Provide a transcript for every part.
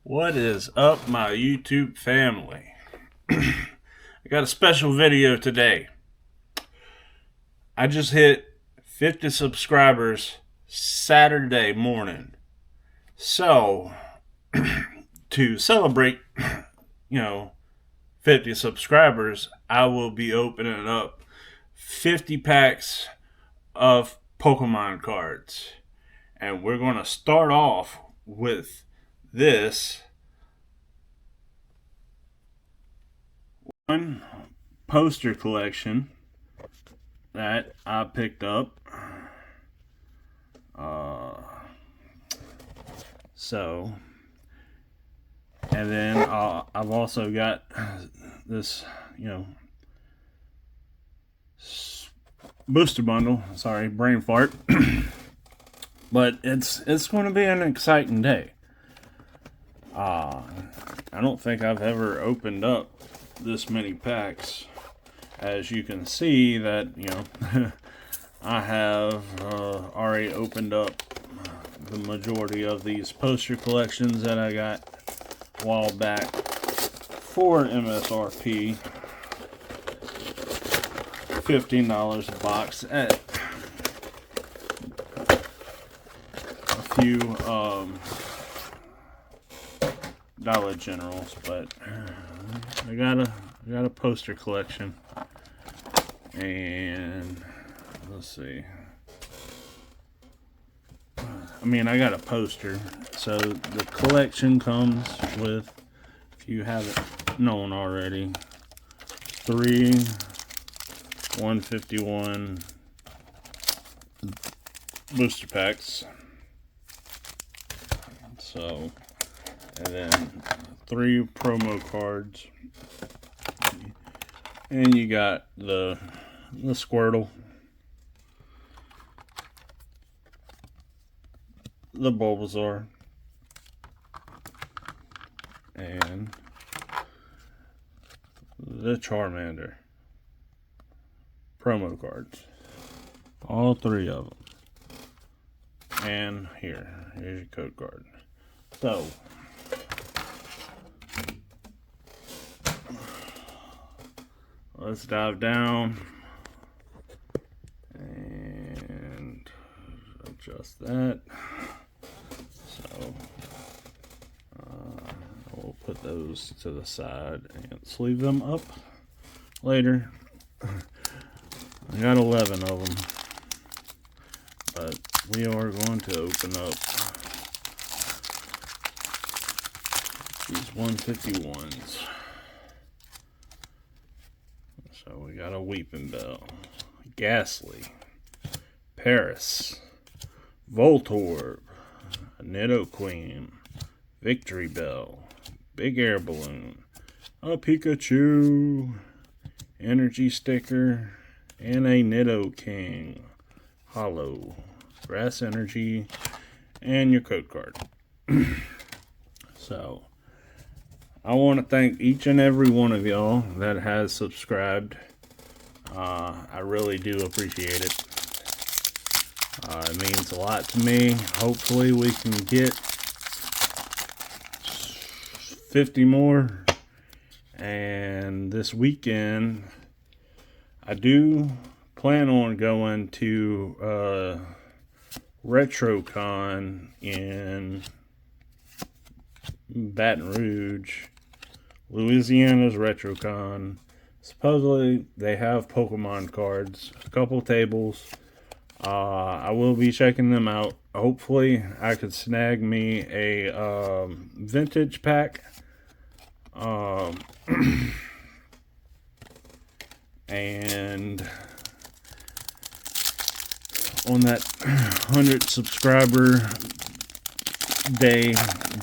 What is up, my YouTube family? I got a special video today. I just hit 50 subscribers Saturday morning. So, to celebrate, 50 subscribers, I will be opening up 50 packs of Pokemon cards. And we're going to start off with this one poster collection that I picked up. And then I've also got this, booster bundle. Sorry, brain fart. But it's going to be an exciting day. I don't think I've ever opened up this many packs. As you can see that, I have already opened up the majority of these poster collections that I got a while back for MSRP. $15 a box at a few Dollar Generals, but I got a poster collection, and let's see. I got a poster. So the collection comes with, if you haven't known already, 3 151 booster packs. So, and then 3 promo cards. And you got the Squirtle, the Bulbasaur, and the Charmander promo cards. All 3 of them. And here's your code card. So, let's dive down and adjust that. So, we'll put those to the side and sleeve them up later. I got 11 of them, but we are going to open up these 151s. So we got a Weeping Bell, Ghastly, Paris, Voltorb, Nidoqueen, Victory Bell, Big Air Balloon, a Pikachu, Energy Sticker, and a Nidoking, Hollow, Grass Energy, and your code card. So, I want to thank each and every one of y'all that has subscribed. I really do appreciate it. It means a lot to me. Hopefully we can get 50 more. And this weekend, I do plan on going to RetroCon in Baton Rouge, Louisiana's RetroCon. Supposedly they have Pokemon cards, a couple tables. I will be checking them out. Hopefully I could snag me a vintage pack. And on that 100 subscriber day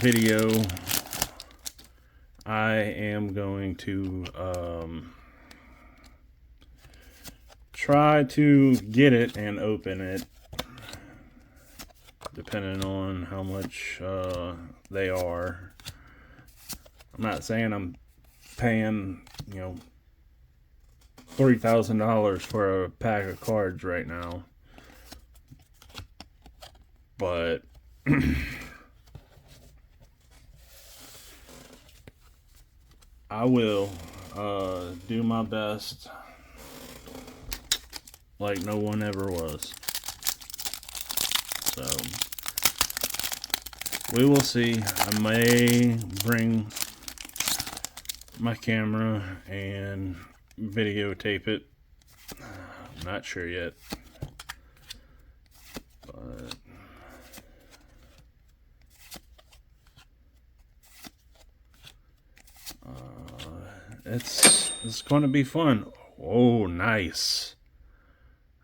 video, I am going to try to get it and open it, depending on how much they are. I'm not saying I'm paying, $3,000 for a pack of cards right now, but I will do my best like no one ever was. So we will see. I may bring my camera and videotape it. I'm not sure yet. But it's going to be fun. Oh, nice.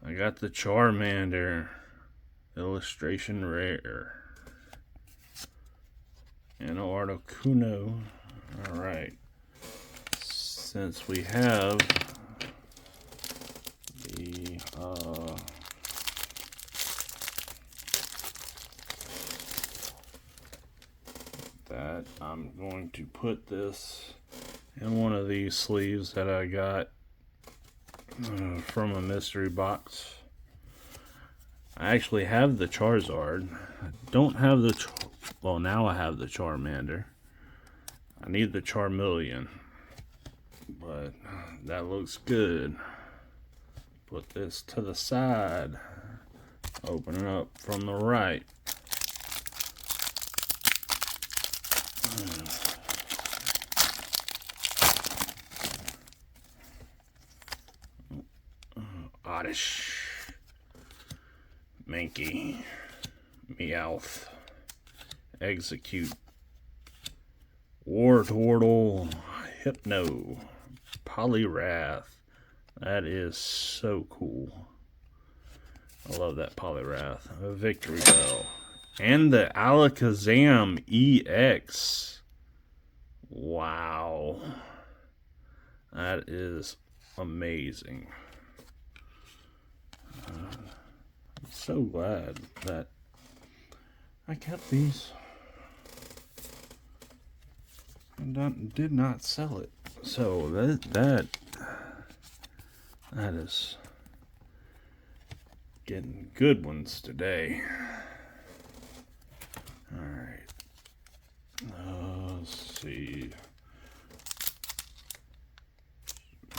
I got the Charmander illustration rare. And Articuno. Alright. Since we have the that, I'm going to put this in one of these sleeves that I got from a mystery box. I actually have the Charizard. I don't have the well, now I have the Charmander. I need the Charmeleon, but that looks good. Put this to the side. Open it up from the right. Oddish, Mankey, Meowth, Execute, Wartortle, Hypno, Poliwrath. That is so cool. I love that Poliwrath. A Victory Bell. And the Alakazam EX. Wow. That is amazing. I'm so glad that I kept these and did not sell it. So that is getting good ones today. Alright. Let's see.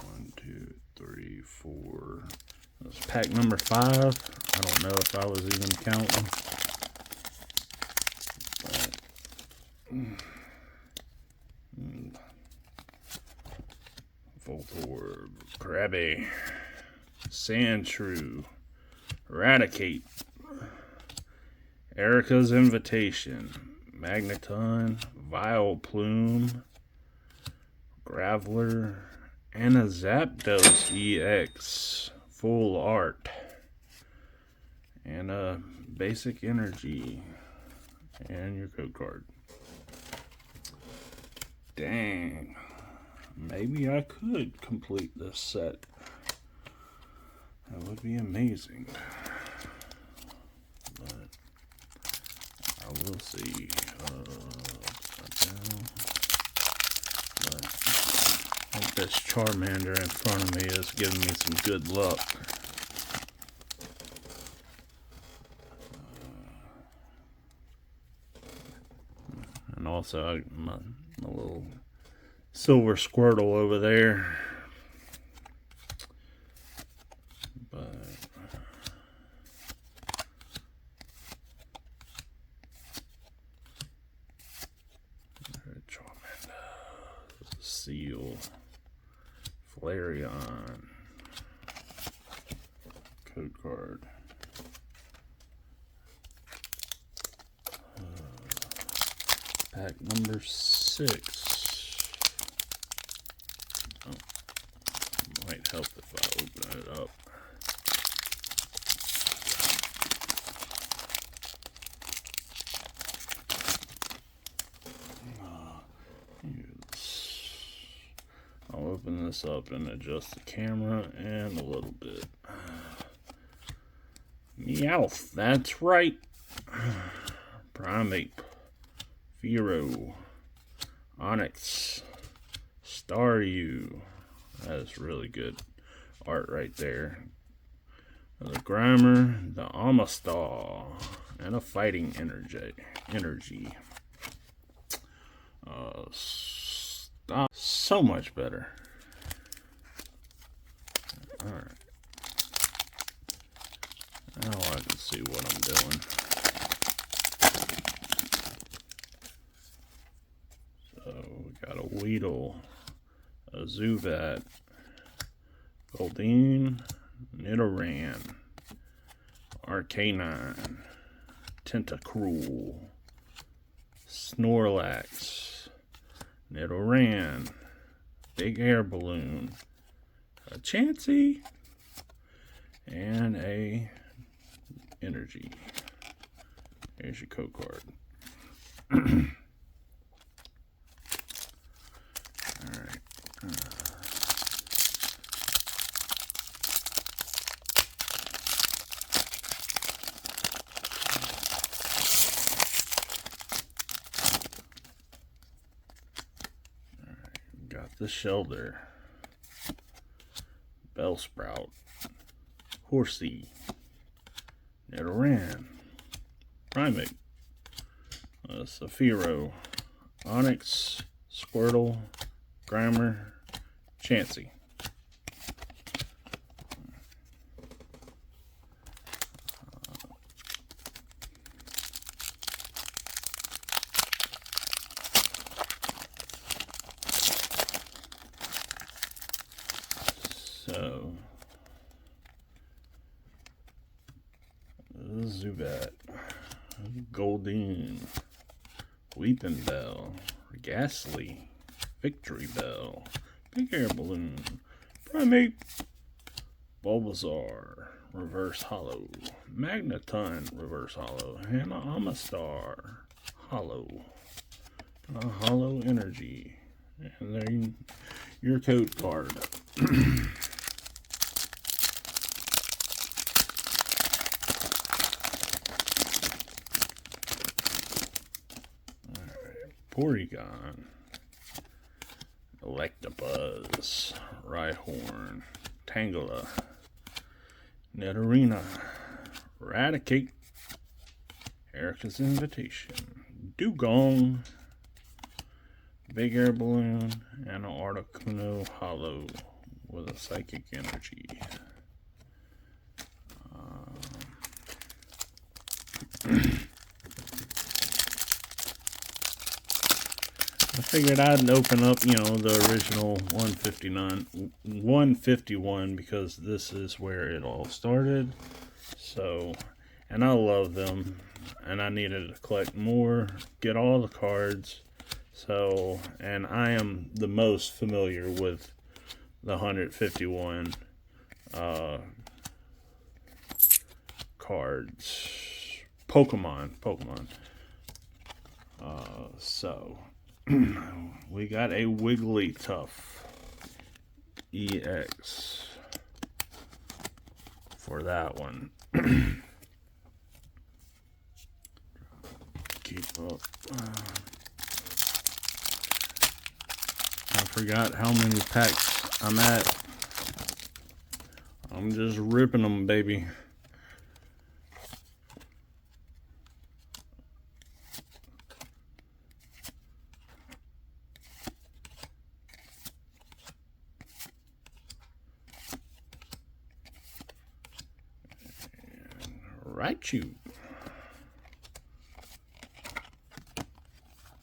1, 2, 3, 4. That's pack number 5. I don't know if I was even counting. Voltorb, Krabby, Sandshrew, Eradicate, Erica's Invitation, Magneton, Vileplume, Graveler, and a Zapdos EX full art, and a basic energy, and your code card. Dang. Maybe I could complete this set. That would be amazing. But I will see. But I think this Charmander in front of me is giving me some good luck. And also my little Silver Squirtle over there. But Charmander, Seal, Flareon, code card. Pack number 6. Oh, might help if I open it up. I'll open this up and adjust the camera and a little bit. Meowth, that's right. Primeape, Fearow, Onyx, Staryu. That is really good art right there. The Grimer, the Amistar, and a Fighting Energy. so much better. Alright. Now I can see what I'm doing. So we got a Weedle, a Zubat, Goldeen, Nidoran, Arcanine, Tentacruel, Snorlax, Nidoran, Big Air Balloon, a Chansey, and a Energy. Here's your code card. Alright. Got the Shelter, Bellsprout, Horsey, Nidoran, Primeape, Saphiro, Onyx, Squirtle, Grimer, Chansey. So, Zubat, Goldeen, Weeping Bell, Ghastly, Victory Bell, Big Air Balloon, Primeape, Bulbasaur, Reverse Hollow, Magneton, Reverse Hollow, and Amistar, Hollow, Hollow Energy, and there your code card. Porygon, Electabuzz, Rhyhorn, Tangela, Nidorina, Raticate, Erica's Invitation, Dugong, Big Air Balloon, and an Articuno Hollow with a Psychic Energy. I figured I'd open up, the original 151 because this is where it all started. So, and I love them, and I needed to collect more, get all the cards. So, and I am the most familiar with the 151 cards. Pokemon. So we got a Wigglytuff EX for that one. Keep up. I forgot how many packs I'm at. I'm just ripping them, baby. Raichu.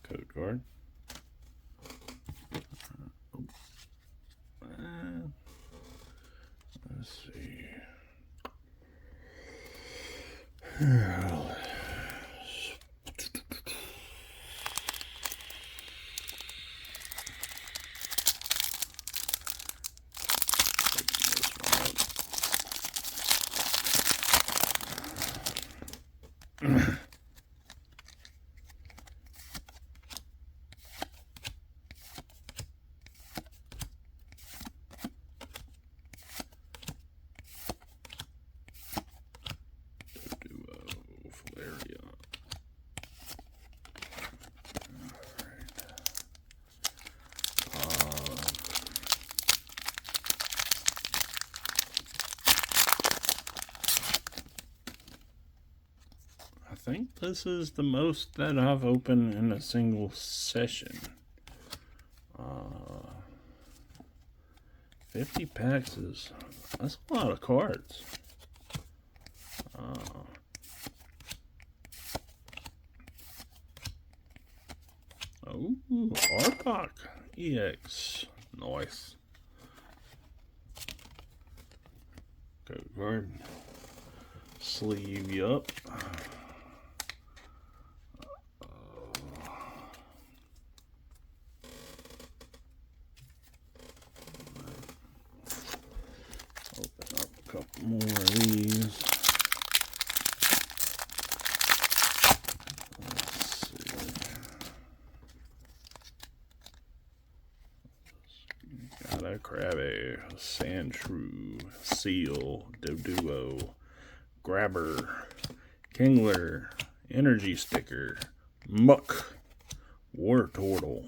Code card. Let's see. I think this is the most that I've opened in a single session. 50 packs that's a lot of cards. Oh, Arbok EX. Nice. Go guard. Sleeve you up. Open up a couple more of these. Got a Krabby, Sandshrew, Seal, Doduo, Grabber, Kingler, Energy Sticker, Muck, War Turtle,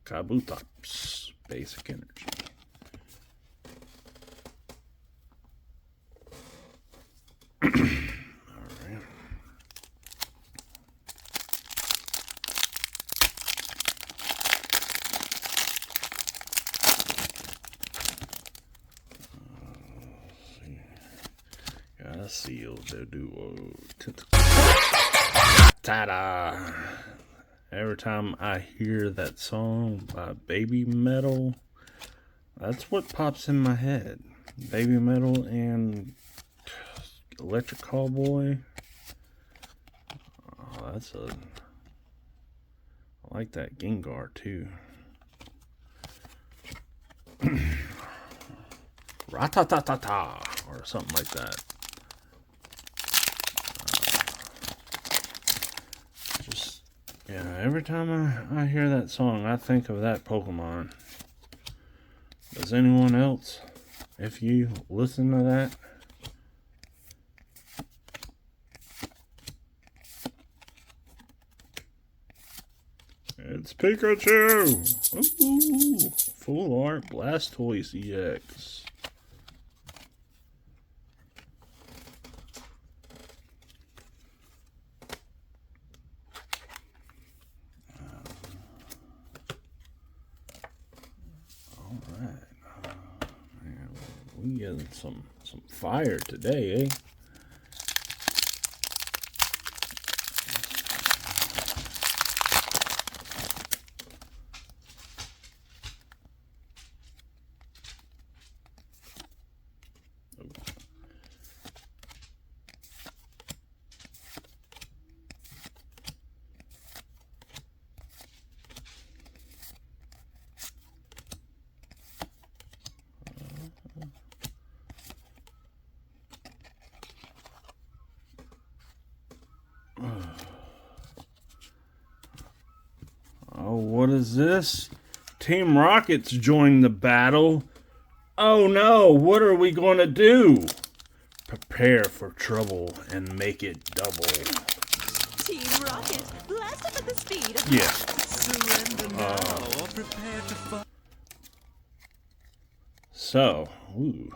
Kabutops, Basic Energy. Alright. Got a Seal, Doduo, Ta-da! Every time I hear that song by Baby Metal, that's what pops in my head. Baby Metal and Electric Cowboy. Oh, I like that Gengar too. Ratatatata or something like that. Yeah, every time I hear that song, I think of that Pokemon. Does anyone else? If you listen to that? It's Pikachu! Ooh, full art Blastoise EX. We getting some fire today, eh? Oh, what is this? Team Rocket's joined the battle. Oh no, what are we going to do? Prepare for trouble and make it double. Team Rocket, blast up at the speed of Yeah. surrender now or prepare to fight. So, ooh.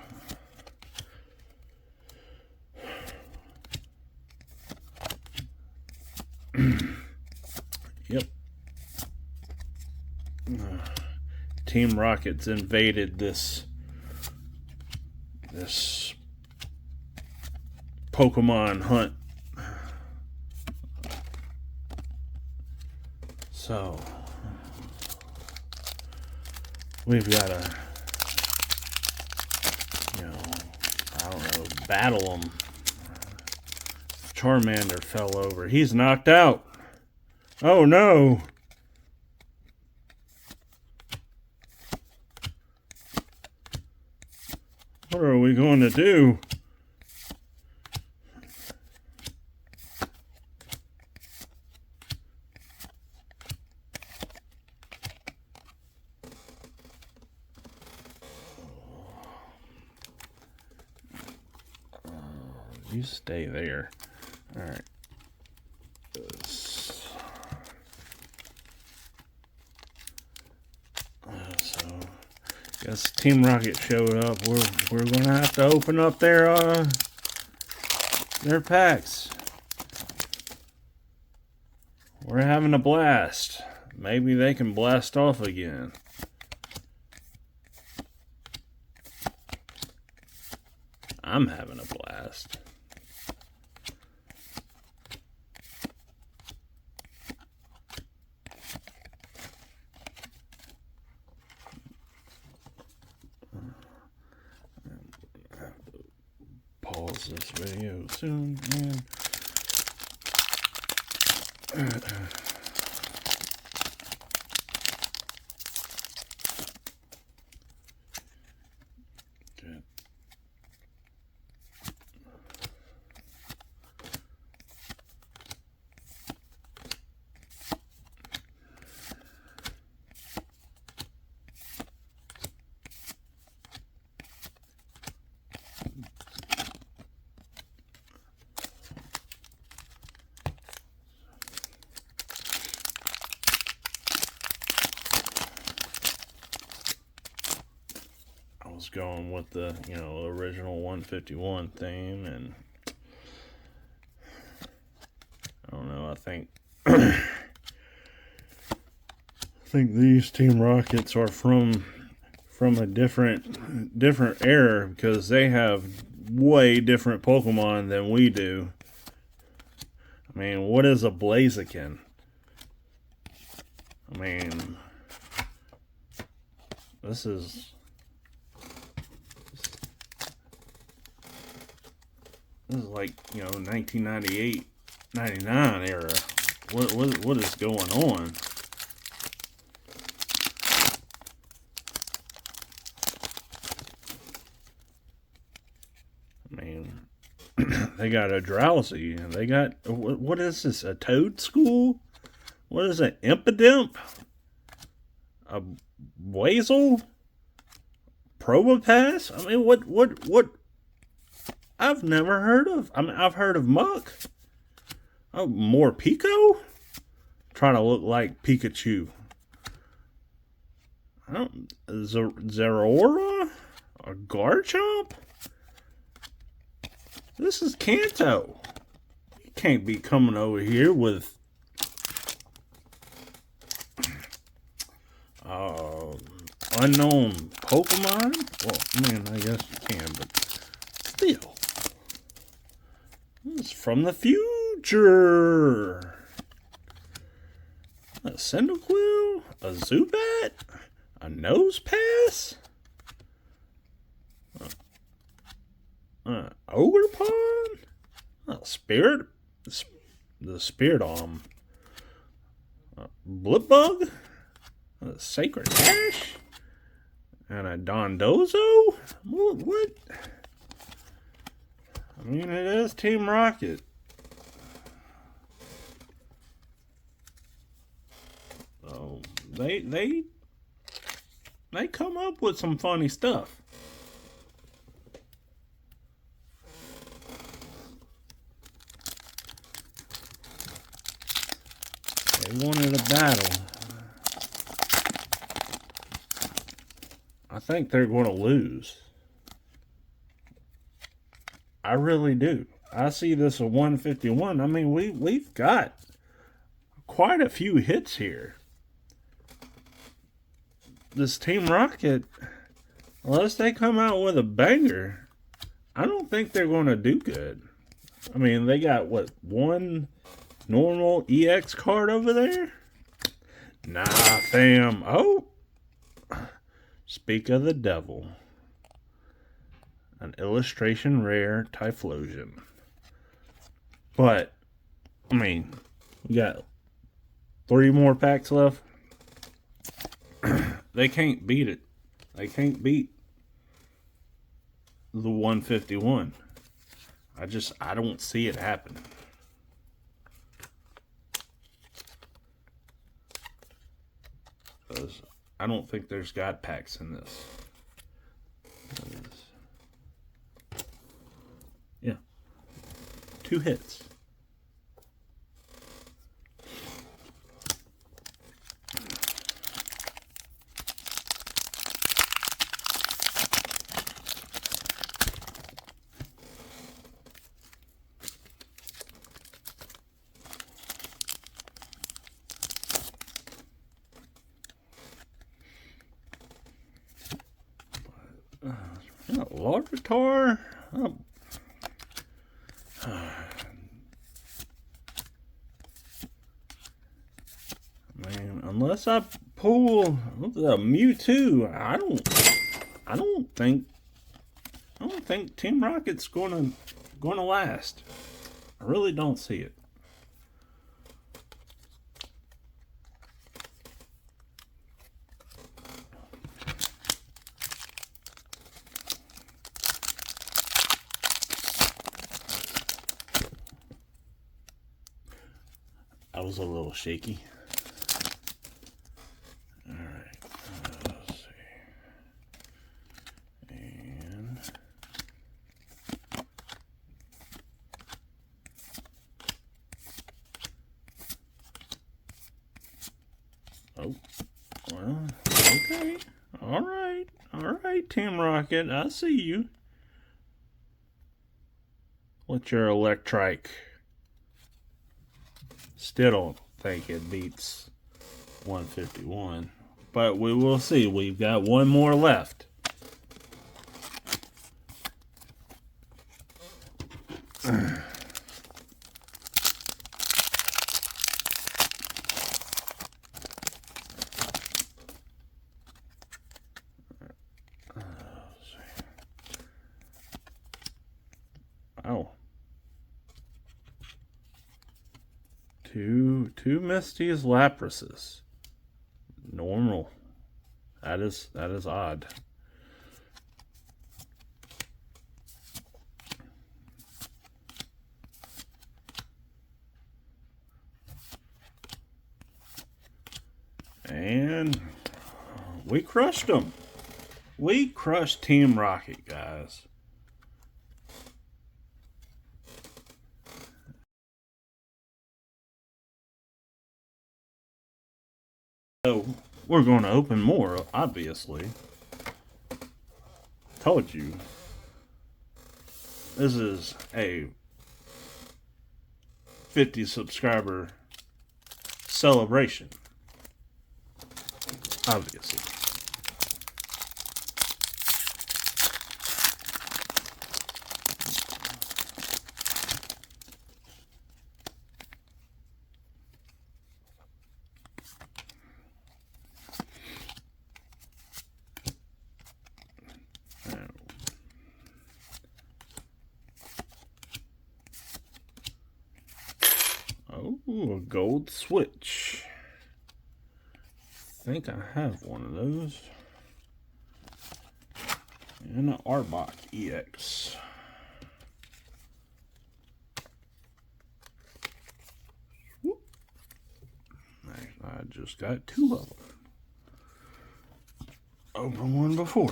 Yep. Team Rocket's invaded this Pokemon hunt. So we've got to, I don't know, battle them. Charmander fell over. He's knocked out. Oh no. What are we going to do? You stay there. All right. So, guess Team Rocket showed up. We're gonna have to open up their packs. We're having a blast. Maybe they can blast off again. I'm having a blast. Pause this video soon, man. Was going with the original 151 theme, and I don't know, I think these Team Rockets are from a different era, because they have way different Pokemon than we do. I mean, what is a Blaziken? I mean, this is like, 1998, 99 era. What is going on? I mean, they got a Drowsy, and they got, what is this, a Toad School? What is it, Impidimp? A Weasel? Probopass? I mean, what? I've never heard of. I mean, I've heard of Muck. Oh, more Pico? Trying to look like Pikachu. I don't. Zeraora? A Garchomp? This is Kanto. You can't be coming over here with unknown Pokemon. Well, I mean, I guess you can, but still. This is from the future. A Cyndaquil, a Zubat, a Nosepass, Ogerpon, a Spirit, the Spiritomb, Blipbug, a Sacred Ash, and a Dondozo. What? I mean, it is Team Rocket. So they come up with some funny stuff. They wanted a battle. I think they're going to lose. I really do. I see this a 151. I mean, we've got quite a few hits here. This Team Rocket, unless they come out with a banger, I don't think they're going to do good. I mean, they got, what, one normal EX card over there? Nah, fam. Oh, speak of the devil. An illustration rare Typhlosion. But, I mean, we got 3 more packs left. They can't beat it. They can't beat the 151. I don't see it happen. Because I don't think there's God packs in this. Yeah. 2 hits. A Larvitar, Oh. Man, unless I pull the Mewtwo, I don't think Team Rocket's gonna last. I really don't see it. I was a little shaky. All right, let's see. And oh, well, okay. All right, Team Rocket, I see you. What's your Electrike? Still don't think it beats 151, but we will see. We've got one more left. Oh. Two Misty's Laprases. Normal. That is odd. And we crushed them. We crushed Team Rocket, guys. So we're going to open more, obviously. Told you. This is a 50 subscriber celebration. Obviously. Oh, a gold switch. I think I have one of those. And an Arbok EX. Whoop. I just got two of them. Opened one before.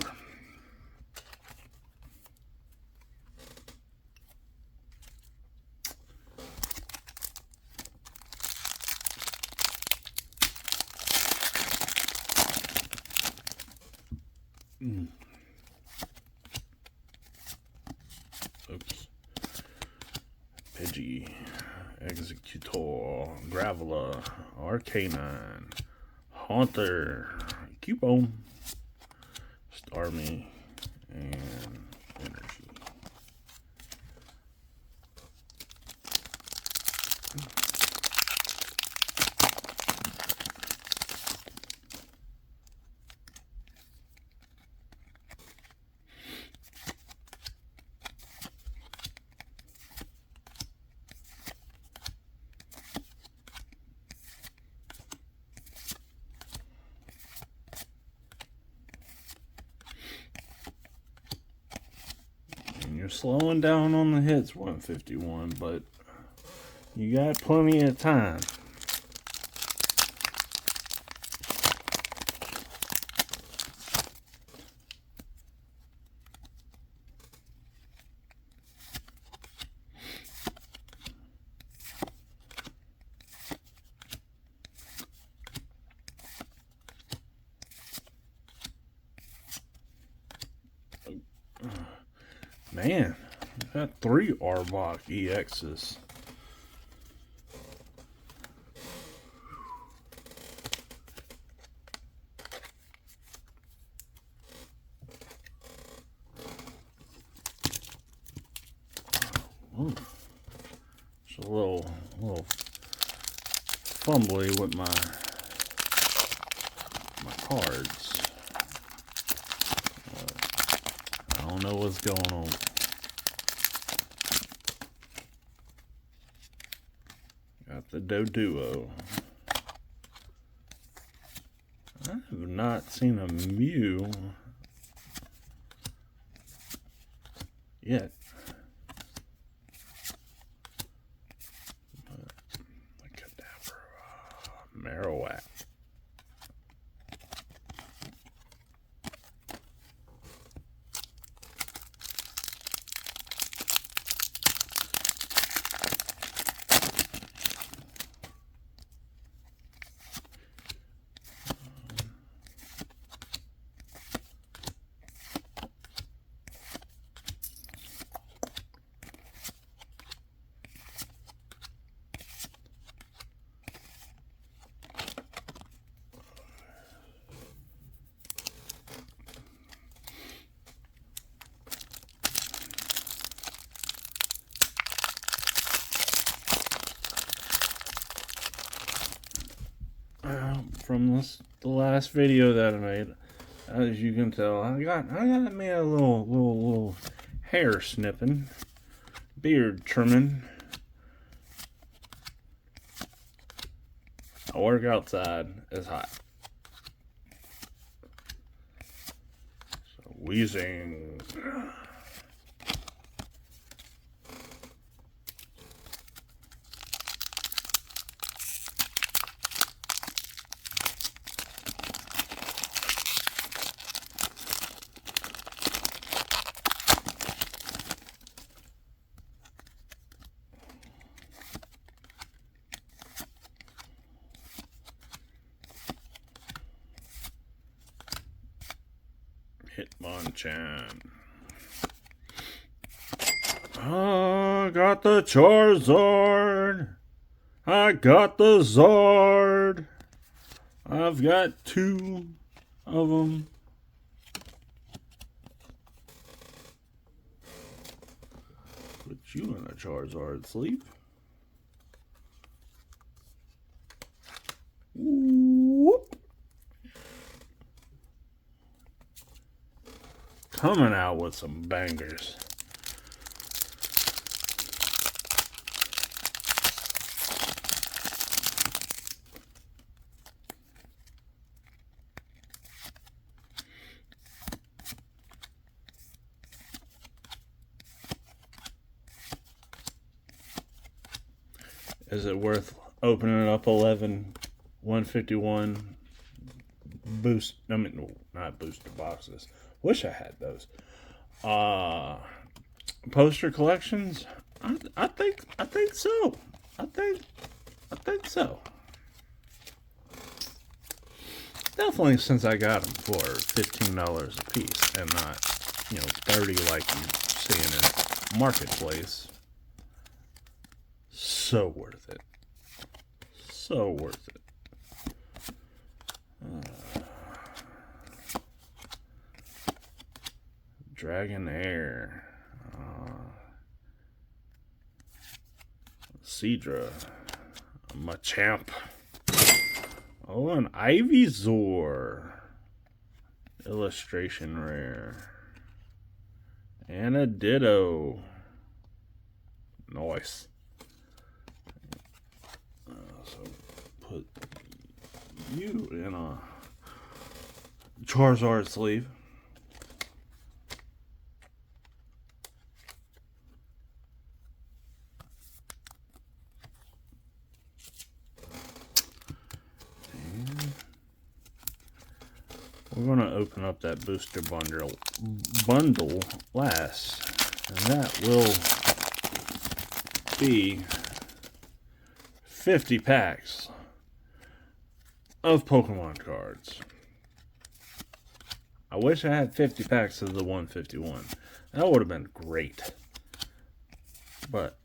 Oops. Pidgey, Executor, Graveler, Arcanine, Haunter, Cubone, Starmie, and Energy. You're slowing down on the hits, 151, but you got plenty of time. Man, I've got 3 Arbok EXs. a little fumbly with my cards. I don't know what's going on. Got the Doduo. I have not seen a Mew yet. But look at that for Marowak. From the last video that I made, as you can tell, I got me a little hair snipping, beard trimming. I work outside. It's hot. So wheezing. Hitmonchan. Oh, I got the Charizard. I got the Zard. I've got 2 of them. Put you in a Charizard sleeve. Whoop. Coming out with some bangers. Is it worth opening up 11 151 boost? I mean, no, not booster boxes. Wish I had those. Poster collections. I think so. I think so. Definitely, since I got them for $15 a piece and not, 30 like you see in a marketplace. So worth it. So worth it. Dragonair. Seadra. Machamp. Oh, an Ivysaur. Illustration rare. And a Ditto. Nice. So put you in a Charizard sleeve. We're going to open up that booster bundle last, and that will be 50 packs of Pokemon cards. I wish I had 50 packs of the 151. That would have been great. But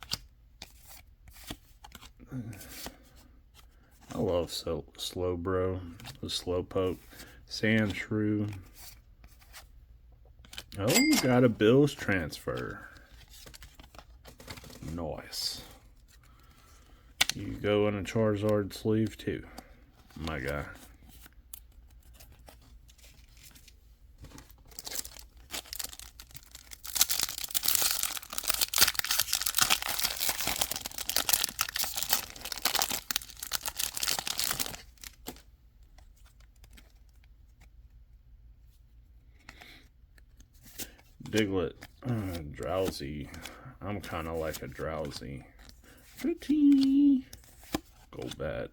I love Slowbro, the Slowpoke. Sandshrew. Oh, got a Bills transfer. Nice. You go in a Charizard sleeve too, my guy. Diglett, drowsy. I'm kind of like a drowsy. Pretty. Golbat,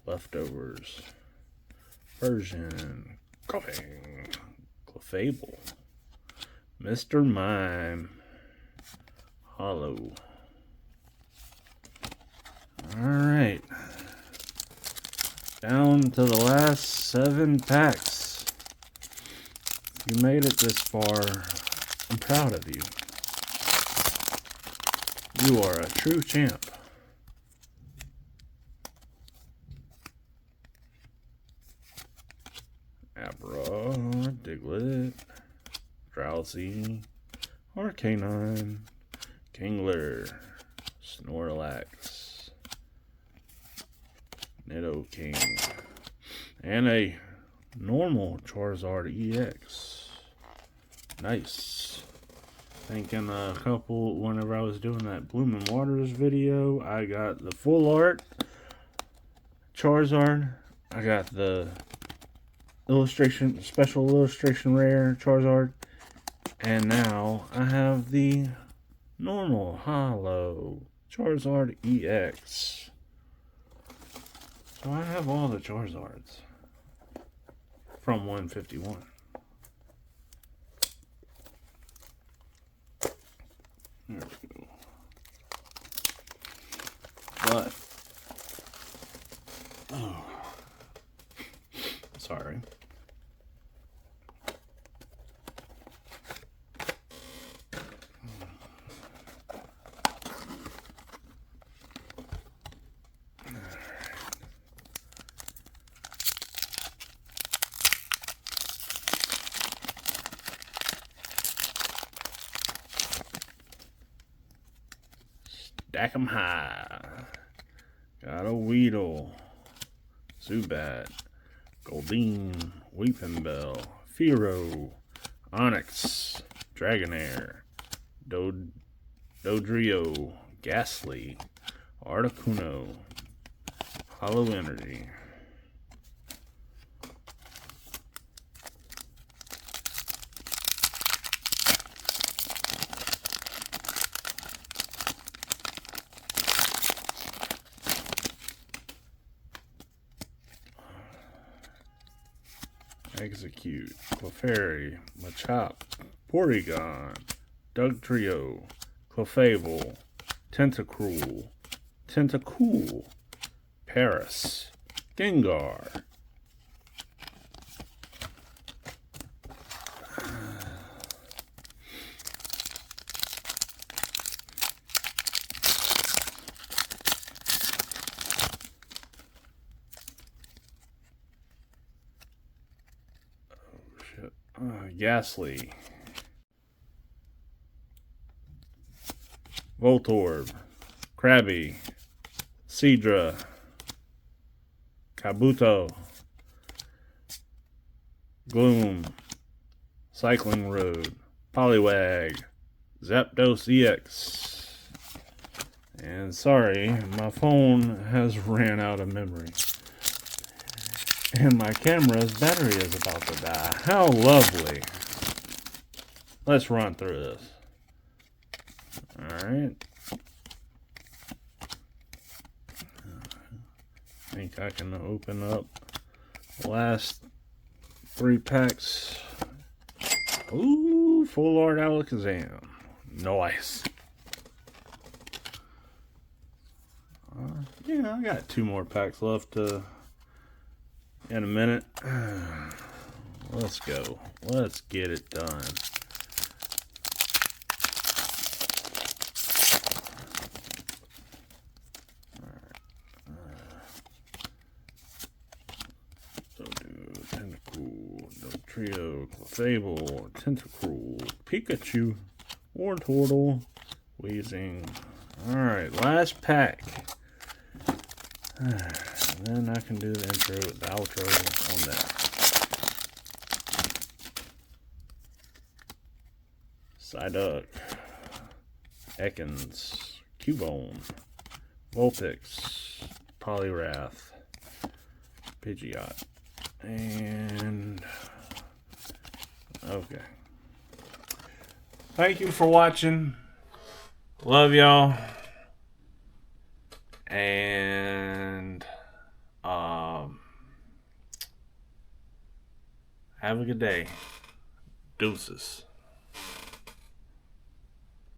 leftovers. Version, coughing. Clefable, Mr. Mime, Hollow. Alright. Down to the last 7 packs. You made it this far. I'm proud of you. You are a true champ. Abra, Diglett, Drowsy, Arcanine, Kingler, Snorlax, Nidoking, and a normal Charizard EX. Nice. Thinking a couple, whenever I was doing that Blooming Waters video, I got the full art Charizard. I got the illustration, special illustration rare Charizard. And now I have the normal hollow Charizard EX. So I have all the Charizards from 151. There we go. But, oh, sorry. Stack 'em high. Got a Weedle, Zubat, Goldeen, Weeping Bell, Fearow, Onyx, Dragonair, Dodrio, Ghastly, Articuno, Hollow Energy. Execute, Clefairy, Machop, Porygon, Dugtrio, Clefable, Tentacruel, Tentacool, Paris, Gengar. Ghastly, Voltorb, Krabby, Seadra, Kabuto, Gloom, Cycling Road, Poliwag, Zapdos EX. And sorry, my phone has ran out of memory. And my camera's battery is about to die. How lovely. Let's run through this. Alright. I think I can open up the last 3 packs. Ooh, full art Alakazam. Nice. Yeah, I got 2 more packs left in a minute. Let's go. Let's get it done. So do Tentacool, Dugtrio, Clefable, Tentacruel, Pikachu, Wartortle, Weezing. Alright, last pack. And then I can do the intro, the outro on that. Psyduck, Ekans, Cubone, Vulpix, Poliwrath, Pidgeot, and okay. Thank you for watching. Love y'all. And have a good day. Deuces.